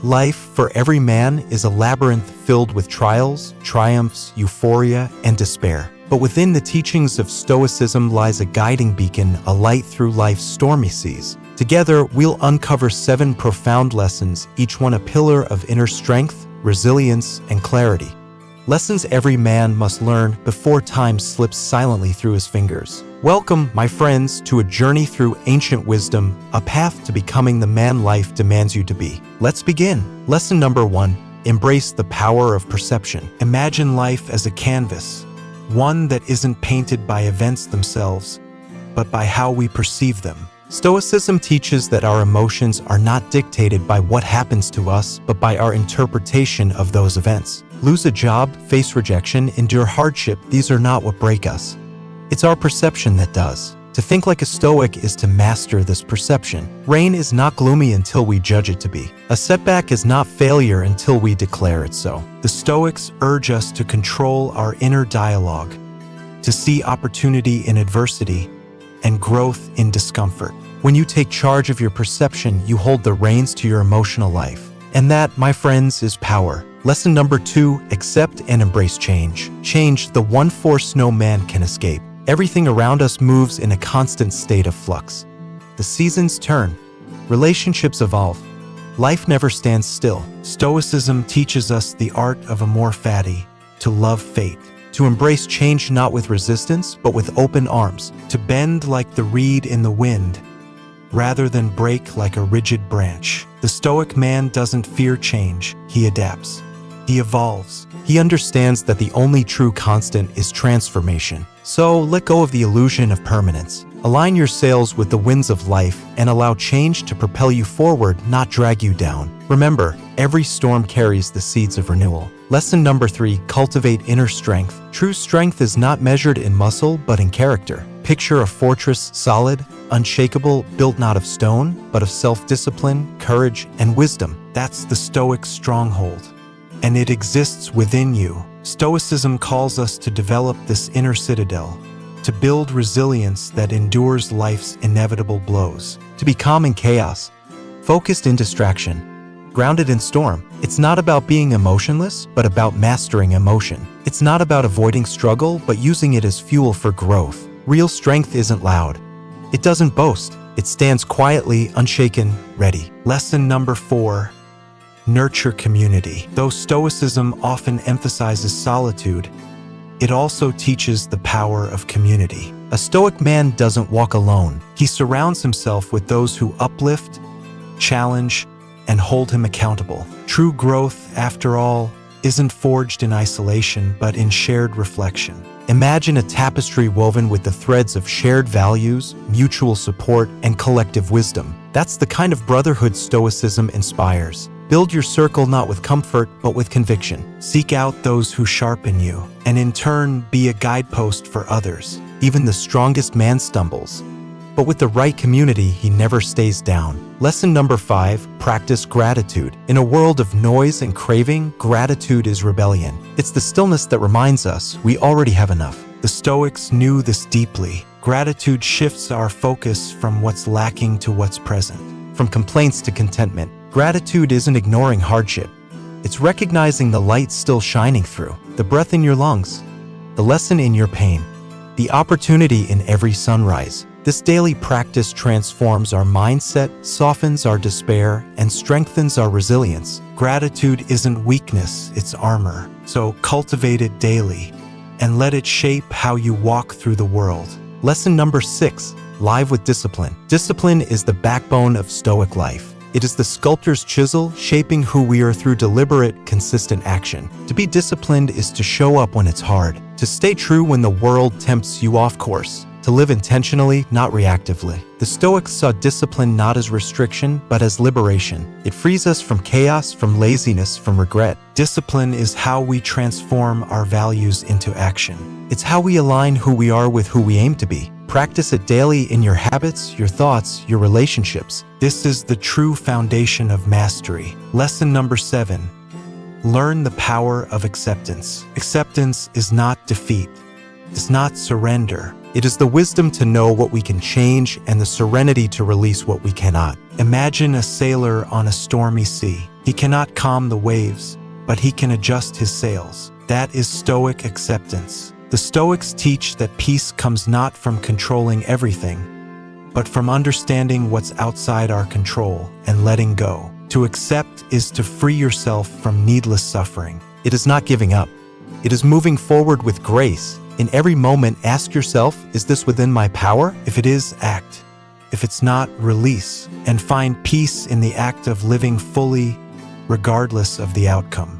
Life for every man is a labyrinth filled with trials, triumphs, euphoria, and despair. But within the teachings of Stoicism lies a guiding beacon, a light through life's stormy seas. Together, we'll uncover 7 profound lessons, each one a pillar of inner strength, resilience, and clarity. Lessons every man must learn before time slips silently through his fingers. Welcome, my friends, to a journey through ancient wisdom, a path to becoming the man life demands you to be. Let's begin. Lesson number 1. Embrace the power of perception. Imagine life as a canvas, one that isn't painted by events themselves, but by how we perceive them. Stoicism teaches that our emotions are not dictated by what happens to us, but by our interpretation of those events. Lose a job, face rejection, endure hardship, these are not what break us. It's our perception that does. To think like a Stoic is to master this perception. Rain is not gloomy until we judge it to be. A setback is not failure until we declare it so. The Stoics urge us to control our inner dialogue, to see opportunity in adversity and growth in discomfort. When you take charge of your perception, you hold the reins to your emotional life. And that, my friends, is power. Lesson number 2, accept and embrace change. Change, the one force no man can escape. Everything around us moves in a constant state of flux. The seasons turn, relationships evolve, life never stands still. Stoicism teaches us the art of amor fati, to love fate, to embrace change not with resistance, but with open arms, to bend like the reed in the wind, rather than break like a rigid branch. The Stoic man doesn't fear change, he adapts. He evolves. He understands that the only true constant is transformation. So let go of the illusion of permanence. Align your sails with the winds of life and allow change to propel you forward, not drag you down. Remember, every storm carries the seeds of renewal. Lesson number 3, cultivate inner strength. True strength is not measured in muscle, but in character. Picture a fortress, solid, unshakable, built not of stone, but of self-discipline, courage, and wisdom. That's the Stoic stronghold. And it exists within you. Stoicism calls us to develop this inner citadel, to build resilience that endures life's inevitable blows, to be calm in chaos, focused in distraction, grounded in storm. It's not about being emotionless, but about mastering emotion. It's not about avoiding struggle, but using it as fuel for growth. Real strength isn't loud. It doesn't boast. It stands quietly, unshaken, ready. Lesson number 4. Nurture community. Though Stoicism often emphasizes solitude, it also teaches the power of community. A Stoic man doesn't walk alone. He surrounds himself with those who uplift, challenge, and hold him accountable. True growth, after all, isn't forged in isolation, but in shared reflection. Imagine a tapestry woven with the threads of shared values, mutual support, and collective wisdom. That's the kind of brotherhood Stoicism inspires. Build your circle not with comfort, but with conviction. Seek out those who sharpen you, and in turn, be a guidepost for others. Even the strongest man stumbles, but with the right community, he never stays down. Lesson number 5, practice gratitude. In a world of noise and craving, gratitude is rebellion. It's the stillness that reminds us we already have enough. The Stoics knew this deeply. Gratitude shifts our focus from what's lacking to what's present, from complaints to contentment. Gratitude isn't ignoring hardship. It's recognizing the light still shining through, the breath in your lungs, the lesson in your pain, the opportunity in every sunrise. This daily practice transforms our mindset, softens our despair, and strengthens our resilience. Gratitude isn't weakness, it's armor. So cultivate it daily and let it shape how you walk through the world. Lesson number 6, live with discipline. Discipline is the backbone of Stoic life. It is the sculptor's chisel shaping who we are through deliberate, consistent action. To be disciplined is to show up when it's hard, to stay true when the world tempts you off course, to live intentionally, not reactively. The Stoics saw discipline not as restriction, but as liberation. It frees us from chaos, from laziness, from regret. Discipline is how we transform our values into action. It's how we align who we are with who we aim to be. Practice it daily in your habits, your thoughts, your relationships. This is the true foundation of mastery. Lesson number 7. Learn the power of acceptance. Acceptance is not defeat. It's not surrender. It is the wisdom to know what we can change and the serenity to release what we cannot. Imagine a sailor on a stormy sea. He cannot calm the waves, but he can adjust his sails. That is Stoic acceptance. The Stoics teach that peace comes not from controlling everything, but from understanding what's outside our control and letting go. To accept is to free yourself from needless suffering. It is not giving up. It is moving forward with grace. In every moment, ask yourself, is this within my power? If it is, act. If it's not, release. And find peace in the act of living fully, regardless of the outcome.